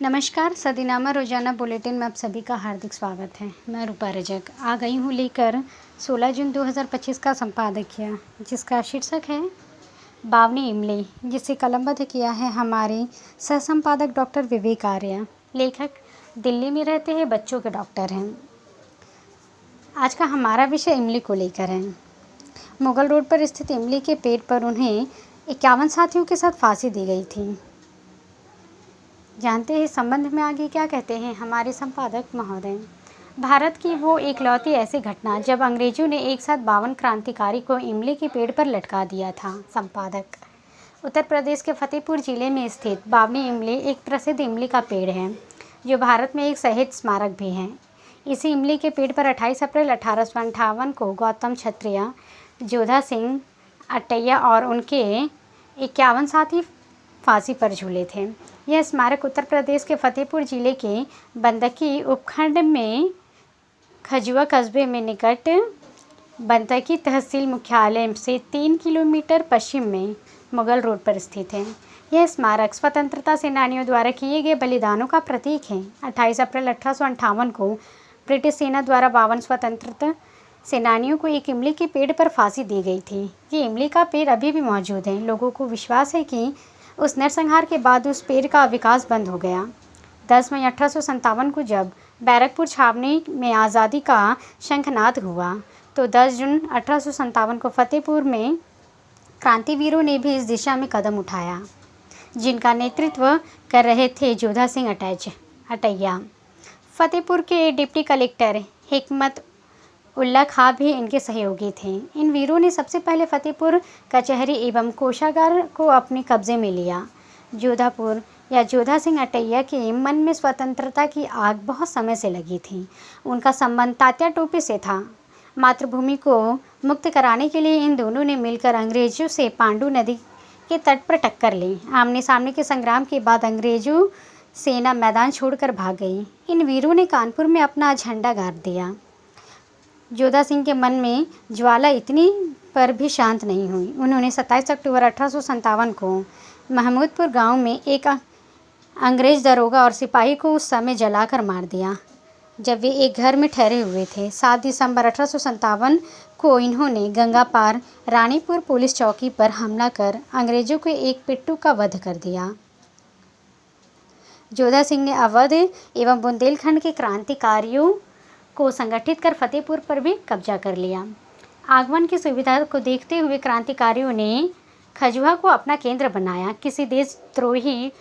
नमस्कार। सदीनामा रोजाना बुलेटिन में आप सभी का हार्दिक स्वागत है। मैं रूपा रजक आ गई हूँ लेकर 16 जून 2025 का संपादकीय, जिसका शीर्षक है बावनी इमली, जिसे कलमबद्ध किया है हमारे सह संपादक डॉक्टर विवेक आर्य। लेखक दिल्ली में रहते हैं, बच्चों के डॉक्टर हैं। आज का हमारा विषय इमली को लेकर है। मुगल रोड पर स्थित इमली के पेड़ पर उन्हें 51 साथियों के साथ फांसी दी गई थी। जानते हैं इस संबंध में आगे क्या कहते हैं हमारे संपादक महोदय। भारत की वो एकलौती ऐसी घटना जब अंग्रेजों ने एक साथ 52 क्रांतिकारी को इमली के पेड़ पर लटका दिया था। संपादक उत्तर प्रदेश के फतेहपुर जिले में स्थित बावनी इमली एक प्रसिद्ध इमली का पेड़ है, जो भारत में एक शहीद स्मारक भी है। इसी इमली के पेड़ पर 28 अप्रैल 1858 को गौतम क्षत्रिय, जोधा सिंह अटैया और उनके 51 साथी फांसी पर झूले थे। यह स्मारक उत्तर प्रदेश के फतेहपुर जिले के बंदकी उपखंड में खजुआ कस्बे में निकट बंदकी तहसील मुख्यालय से 3 किलोमीटर पश्चिम में मुगल रोड पर स्थित है। यह स्मारक स्वतंत्रता सेनानियों द्वारा किए गए बलिदानों का प्रतीक है। 28 अप्रैल 1858 को ब्रिटिश सेना द्वारा 52 स्वतंत्रता सेनानियों को एक इमली के पेड़ पर फांसी दी गई थी। ये इमली का पेड़ अभी भी मौजूद है। लोगों को विश्वास है कि उस नरसंहार के बाद उस पेड़ का विकास बंद हो गया। 10 मई 1857 को जब बैरकपुर छावनी में आज़ादी का शंखनाद हुआ, तो 10 जून 1857 को फतेहपुर में क्रांतिवीरों ने भी इस दिशा में कदम उठाया, जिनका नेतृत्व कर रहे थे जोधा सिंह अटैया। फतेहपुर के डिप्टी कलेक्टर हिकमत उल्ला खां भी इनके सहयोगी थे। इन वीरों ने सबसे पहले फतेहपुर कचहरी एवं कोषागार को अपने कब्जे में लिया। जोधापुर या जोधा सिंह अटैया के मन में स्वतंत्रता की आग बहुत समय से लगी थी। उनका संबंध तात्या टोपे से था। मातृभूमि को मुक्त कराने के लिए इन दोनों ने मिलकर अंग्रेजों से पांडु नदी के तट पर टक्कर ली। आमने सामने के संग्राम के बाद अंग्रेजों सेना मैदान छोड़कर भाग गई। इन वीरों ने कानपुर में अपना झंडा गाड़ दिया। जोधा सिंह के मन में ज्वाला इतनी पर भी शांत नहीं हुई। उन्होंने 27 अक्टूबर 1857 को महमूदपुर गांव में एक अंग्रेज दरोगा और सिपाही को उस समय जलाकर मार दिया, जब वे एक घर में ठहरे हुए थे। 7 दिसंबर 1857 को इन्होंने गंगा पार रानीपुर पुलिस चौकी पर हमला कर अंग्रेजों के एक पिट्ठू का वध कर दिया। जोधा सिंह ने अवध एवं बुंदेलखंड के क्रांतिकारियों को संगठित कर फतेहपुर पर भी कब्जा कर लिया। आगमन की सुविधा को देखते हुए क्रांतिकारियों ने खजुआ को अपना केंद्र बनाया। किसी देशद्रोही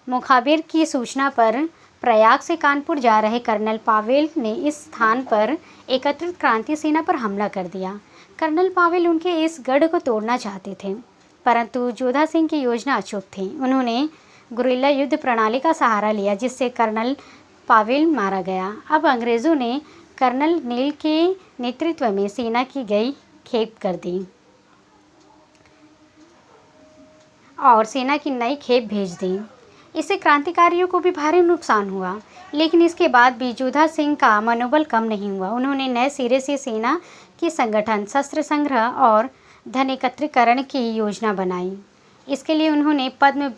मुखबिर की सूचना पर प्रयाग से कानपुर जा रहे कर्नल पावेल ने इस स्थान पर एकत्रित क्रांति सेना पर हमला कर दिया। कर्नल पावेल उनके इस गढ़ को तोड़ना चाहते थे, परंतु जोधा सिंह की योजना अचूक थी। उन्होंने गुरिल्ला युद्ध प्रणाली का सहारा लिया, जिससे कर्नल पावेल मारा गया। अब अंग्रेज़ों ने कर्नल नील के नेतृत्व में सेना की गई खेप कर दी और सेना की नई खेप भेज दी। इससे क्रांतिकारियों को भी भारी नुकसान हुआ, लेकिन इसके बाद भी जोधा सिंह का मनोबल कम नहीं हुआ। उन्होंने नए सिरे से सेना की संगठन, शस्त्र संग्रह और धन एकत्रीकरण की योजना बनाई। इसके लिए उन्होंने पद्म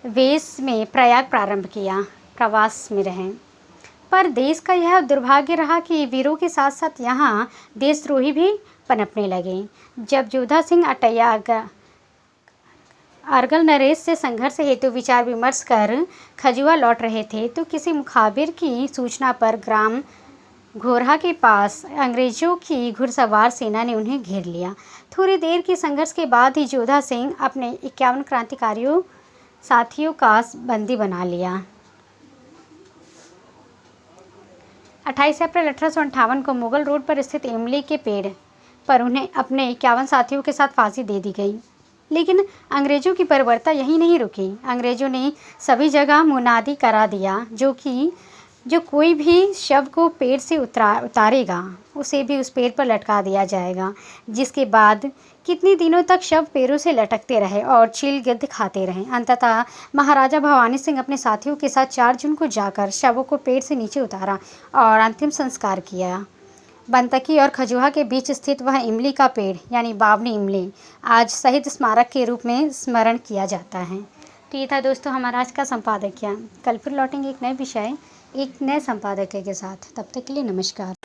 वेश में प्रयाग प्रारंभ किया, प्रवास में रहे। पर देश का यह दुर्भाग्य रहा कि वीरों के साथ साथ यहाँ देशद्रोही भी पनपने लगे। जब जोधा सिंह अटैया अर्गल नरेश से संघर्ष हेतु विचार विमर्श कर खजुआ लौट रहे थे, तो किसी मुखाबिर की सूचना पर ग्राम घोरहा के पास अंग्रेजों की घुड़सवार सेना ने उन्हें घेर लिया। थोड़ी देर के संघर्ष के बाद ही जोधा सिंह अपने 51 क्रांतिकारियों साथियों का बंदी बना लिया। 28 अप्रैल 1858 को मुगल रोड पर स्थित इमली के पेड़ पर उन्हें अपने 51 साथियों के साथ फांसी दे दी गई। लेकिन अंग्रेजों की बर्बरता यहीं नहीं रुकी। अंग्रेजों ने सभी जगह मुनादी करा दिया जो कोई भी शव को पेड़ से उतारेगा, उसे भी उस पेड़ पर लटका दिया जाएगा। जिसके बाद कितने दिनों तक शव पेड़ों से लटकते रहे और चील गिद्ध खाते रहे। अंततः महाराजा भवानी सिंह अपने साथियों के साथ 4 जून को जाकर शवों को पेड़ से नीचे उतारा और अंतिम संस्कार किया। बंतकी और खजुहा के बीच स्थित वह इमली का पेड़ यानी बावनी इमली आज शहीद स्मारक के रूप में स्मरण किया जाता है। तो ये था दोस्तों हमारा आज का संपादकीय। कल फिर लौटेंगे एक नए विषय, एक नए संपादकीय के साथ। तब तक के लिए नमस्कार।